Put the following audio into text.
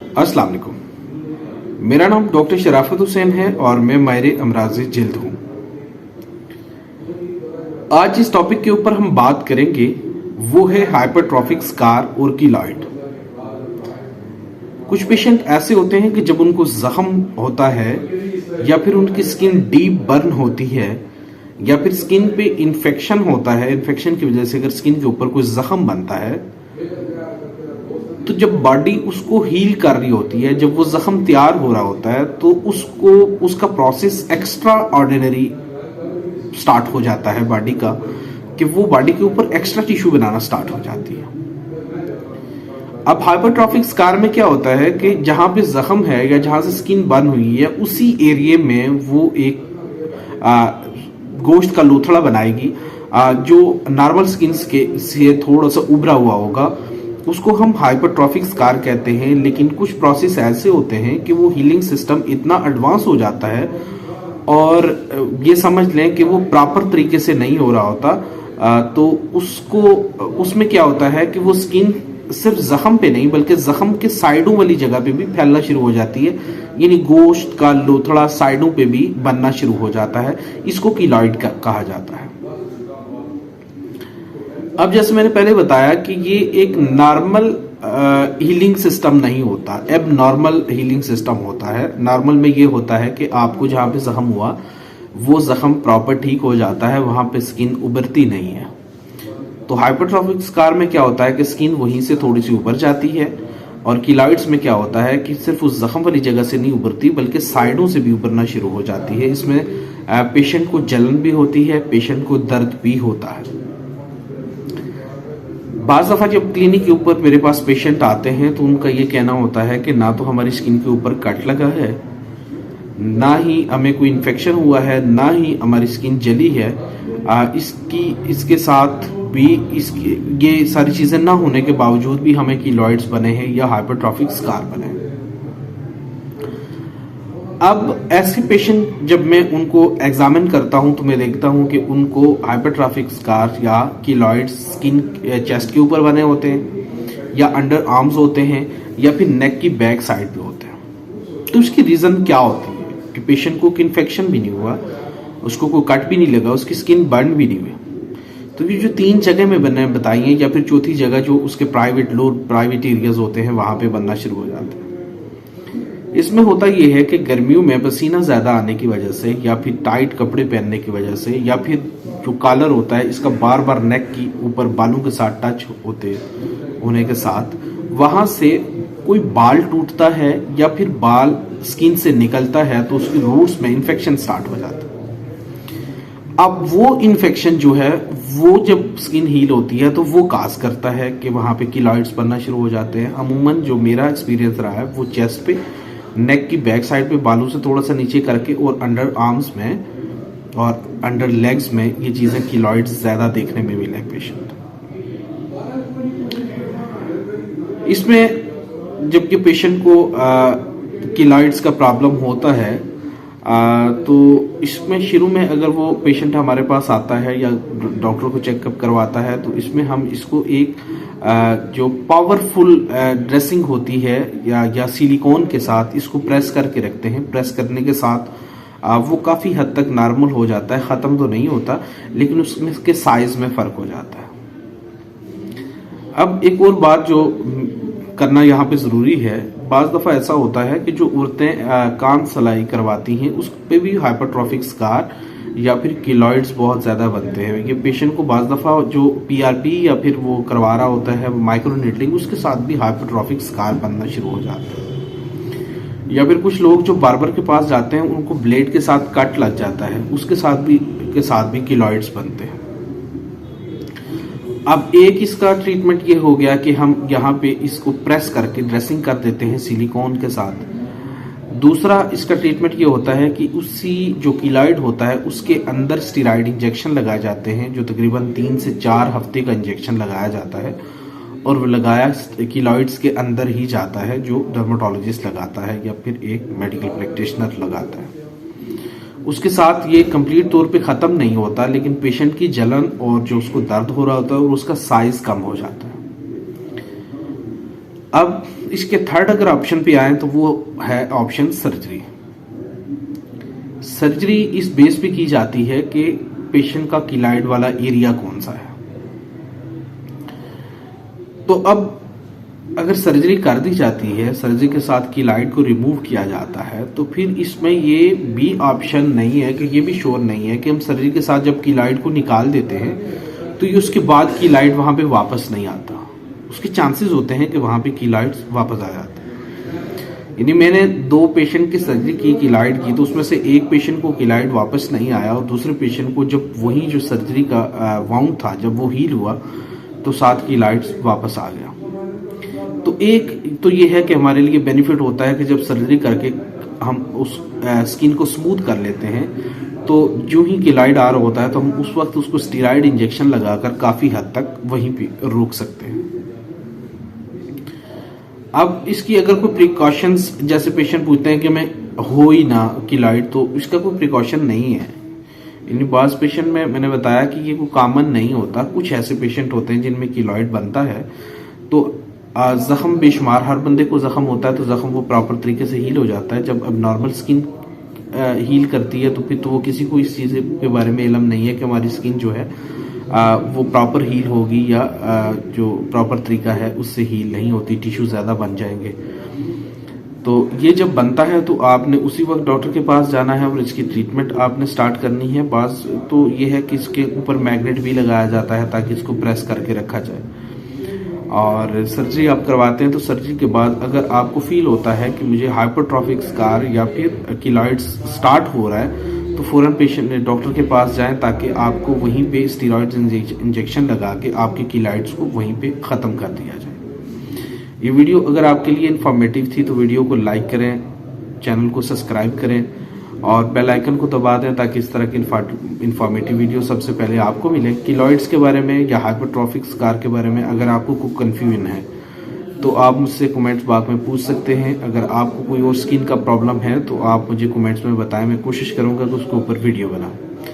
अस्सलाम वालेकुम। मेरा नाम डॉक्टर शराफत हुसैन है और मैं माहिर अमराज़ जिल्द हूँ। आज जिस टॉपिक के ऊपर हम बात करेंगे वो है हाइपरट्रॉफिक स्कार और कीलॉइड। कुछ पेशेंट ऐसे होते हैं कि जब उनको जख्म होता है या फिर उनकी स्किन डीप बर्न होती है या फिर स्किन पे इन्फेक्शन होता है, इन्फेक्शन की वजह से अगर स्किन के ऊपर कोई जख्म बनता है तो जब बॉडी उसको हील कर रही होती है, जब वो जख्म तैयार हो रहा होता है तो उसको उसका प्रोसेस एक्स्ट्रा ऑर्डिनरी स्टार्ट हो जाता है बॉडी का, कि वो बॉडी के ऊपर एक्स्ट्रा टिश्यू बनाना स्टार्ट हो जाती है। अब हाइपरट्रॉफिक स्कार में क्या होता है कि जहां पे जख्म है या जहां से स्किन बर्न हुई है उसी एरिया में वो एक गोश्त का लोथड़ा बनाएगी, जो नॉर्मल स्किन के से थोड़ा सा उभरा हुआ होगा, उसको हम हाइपरट्रॉफिक स्कार कहते हैं। लेकिन कुछ प्रोसेस ऐसे होते हैं कि वो हीलिंग सिस्टम इतना एडवांस हो जाता है और ये समझ लें कि वो प्रॉपर तरीके से नहीं हो रहा होता, तो उसमें क्या होता है कि वो स्किन सिर्फ जख्म पे नहीं बल्कि जख्म के साइडों वाली जगह पे भी फैलना शुरू हो जाती है, यानी गोश्त का लोथड़ा साइडों पे भी बनना शुरू हो जाता है। इसको कीलॉइड कहा जाता है। अब जैसे मैंने पहले बताया कि ये एक नॉर्मल हीलिंग सिस्टम नहीं होता, एब नॉर्मल हीलिंग सिस्टम होता है। नॉर्मल में ये होता है कि आपको जहां पे जख्म हुआ वो जख्म प्रॉपर ठीक हो जाता है, वहां पे स्किन उभरती नहीं है। तो हाइपरट्रॉफिक स्कार में क्या होता है कि स्किन वहीं से थोड़ी सी उभर जाती है, और कीलॉइड्स में क्या होता है कि सिर्फ उस जख्म वाली जगह से नहीं उभरती बल्कि साइडों से भी उभरना शुरू हो जाती है। इसमें पेशेंट को जलन भी होती है, पेशेंट को दर्द भी होता है। बाज़ दफ़ा जब क्लिनिक के ऊपर मेरे पास पेशेंट आते हैं तो उनका ये कहना होता है कि ना तो हमारी स्किन के ऊपर कट लगा है, ना ही हमें कोई इन्फेक्शन हुआ है, ना ही हमारी स्किन जली है। इसके साथ भी ये सारी चीज़ें ना होने के बावजूद भी हमें कीलॉइड्स बने हैं या हाइपरट्रॉफिक स्कार बने हैं। अब ऐसे पेशेंट जब मैं उनको एग्जामिन करता हूं तो मैं देखता हूं कि उनको हाइपरट्रॉफिक स्कार या कीलॉइड्स स्किन चेस्ट के ऊपर बने होते हैं या अंडर आर्म्स होते हैं या फिर नेक की बैक साइड पे होते हैं। तो इसकी रीज़न क्या होती है कि पेशेंट को इन्फेक्शन भी नहीं हुआ, उसको कोई कट भी नहीं लगा, उसकी स्किन बर्न भी नहीं हुई। तो ये जो 3 जगह में बनने बताई हैं या फिर चौथी जगह जो उसके प्राइवेट एरियाज होते हैं वहां पे बनना शुरू हो जाते हैं। इसमें होता यह है कि गर्मियों में पसीना ज्यादा आने की वजह से या फिर टाइट कपड़े पहनने की वजह से या फिर जो कॉलर होता है इसका बार बार नेक की ऊपर बालों के साथ टच होने के साथ वहां से कोई बाल टूटता है या फिर बाल स्किन से निकलता है तो उसकी रूट्स में इन्फेक्शन स्टार्ट हो जाता है। अब वो इन्फेक्शन जो है वो जब स्किन हील होती है तो वो काज करता है कि वहां पे कीलॉइड्स बनना शुरू हो जाते हैं। अमूमन जो मेरा एक्सपीरियंस रहा है वो चेस्ट पे, नेक की बैक साइड पे बालों से थोड़ा सा नीचे करके और अंडर आर्म्स में और अंडर लेग्स में ये चीजें कीलॉइड्स ज्यादा देखने में मिले पेशेंट। इसमें जब ये पेशेंट को कीलॉइड्स का प्रॉब्लम होता है तो इसमें शुरू में अगर वो पेशेंट हमारे पास आता है या डॉक्टर को चेकअप करवाता है तो इसमें हम इसको एक जो पावरफुल ड्रेसिंग होती है या सिलिकॉन के साथ इसको प्रेस करके रखते हैं। प्रेस करने के साथ वो काफ़ी हद तक नॉर्मल हो जाता है, ख़त्म तो नहीं होता लेकिन उसमें के साइज में फ़र्क हो जाता है। अब एक और बात जो करना यहाँ पे ज़रूरी है, बाज़ दफ़ा ऐसा होता है कि जो औरतें कान सलाई करवाती हैं उस पे भी हाइपरट्रॉफिक स्कार या फिर कीलॉइड्स बहुत ज़्यादा बनते हैं। ये पेशेंट को बाज़ दफ़ा जो PRP या फिर वो करवा रहा होता है माइक्रो नीडलिंग, उसके साथ भी हाइपरट्रॉफिक स्कार बनना शुरू हो जाता है। या फिर कुछ लोग जो बार्बर के पास जाते हैं उनको ब्लेड के साथ कट लग जाता है, उसके साथ भी कीलॉइड्स बनते हैं। अब एक इसका ट्रीटमेंट ये हो गया कि हम यहाँ पे इसको प्रेस करके ड्रेसिंग कर देते हैं सिलिकॉन के साथ। दूसरा इसका ट्रीटमेंट ये होता है कि उसी जो कीलॉइड होता है उसके अंदर स्टेरॉइड इंजेक्शन लगाए जाते हैं, जो तकरीबन 3 से 4 हफ्ते का इंजेक्शन लगाया जाता है और वो लगाया कीलॉइड्स के अंदर ही जाता है, जो डर्मेटोलॉजिस्ट लगाता है या फिर एक मेडिकल प्रैक्टिशनर लगाता है। उसके साथ ये कंप्लीट तौर पे ख़त्म नहीं होता लेकिन पेशेंट की जलन और जो उसको दर्द हो रहा होता है और उसका साइज कम हो जाता है। अब इसके थर्ड अगर ऑप्शन पे आए तो वो है ऑप्शन सर्जरी। सर्जरी इस बेस पे की जाती है कि पेशेंट का कीलॉइड वाला एरिया कौन सा है। तो अब अगर सर्जरी कर दी जाती है, सर्जरी के साथ कीलॉइड को रिमूव किया जाता है, तो फिर इसमें ये भी ऑप्शन नहीं है कि ये भी श्योर नहीं है कि हम सर्जरी के साथ जब कीलॉइड को निकाल देते हैं तो ये उसके बाद कीलॉइड वहां पे वापस नहीं आता। उसके चांसेस होते हैं कि वहां पे कीलॉइड वापस आ जाते हैं। यानी मैंने 2 पेशेंट की सर्जरी की कीलॉइड की, तो उसमें से एक पेशेंट को कीलॉइड वापस नहीं आया और दूसरे पेशेंट को जब वही जो सर्जरी का वाउंड था जब वो हील हुआ तो 7 कीलॉइड वापस आ गया। तो एक तो ये है कि हमारे लिए बेनिफिट होता है कि जब सर्जरी करके हम उस स्किन को स्मूथ कर लेते हैं तो जो ही कीलॉइड आ रहा होता है तो हम उस वक्त उसको स्टेरॉइड इंजेक्शन लगाकर काफी हद तक वहीं पे रोक सकते हैं। अब इसकी अगर कोई प्रिकॉशंस, जैसे पेशेंट पूछते हैं कि मैं हो ही ना कीलॉइड, तो इसका कोई प्रिकॉशन नहीं है। इन बाज पेशेंट में मैंने बताया कि ये कोई कॉमन नहीं होता। कुछ ऐसे पेशेंट होते हैं जिनमें कीलॉइड बनता है तो जख्म बेशुमार, हर बंदे को जख्म होता है तो जख्म वो प्रॉपर तरीके से हील हो जाता है। जब अब नॉर्मल स्किन हील करती है तो फिर तो वो किसी को इस चीज़ के बारे में इल्म नहीं है कि हमारी स्किन जो है वो प्रॉपर हील होगी या जो प्रॉपर तरीका है उससे हील नहीं होती, टिश्यू ज़्यादा बन जाएंगे। तो ये जब बनता है तो आपने उसी वक्त डॉक्टर के पास जाना है और इसकी ट्रीटमेंट आपने स्टार्ट करनी है। बाज तो ये है कि इसके ऊपर मैग्नेट भी लगाया जाता है ताकि इसको प्रेस करके रखा जाए। और सर्जरी आप करवाते हैं तो सर्जरी के बाद अगर आपको फील होता है कि मुझे हाइपरट्रॉफिक स्कार या फिर कीलॉइड स्टार्ट हो रहा है तो फौरन पेशेंट डॉक्टर के पास जाएं ताकि आपको वहीं पे स्टेरॉइड इंजेक्शन लगा के आपके कीलॉइड्स को वहीं पे ख़त्म कर दिया जाए। ये वीडियो अगर आपके लिए इन्फॉर्मेटिव थी तो वीडियो को लाइक करें, चैनल को सब्सक्राइब करें और बेल आइकन को दबा दें ताकि इस तरह की इन्फॉर्मेटिव वीडियो सबसे पहले आपको मिले। कीलॉइड्स के बारे में या हाइपरट्रॉफिक स्कार के बारे में अगर आपको कोई कन्फ्यूजन है तो आप मुझसे कमेंट्स बॉक्स में पूछ सकते हैं। अगर आपको कोई और स्किन का प्रॉब्लम है तो आप मुझे कमेंट्स में बताएं, मैं कोशिश करूंगा कि उसके ऊपर वीडियो बनाऊं।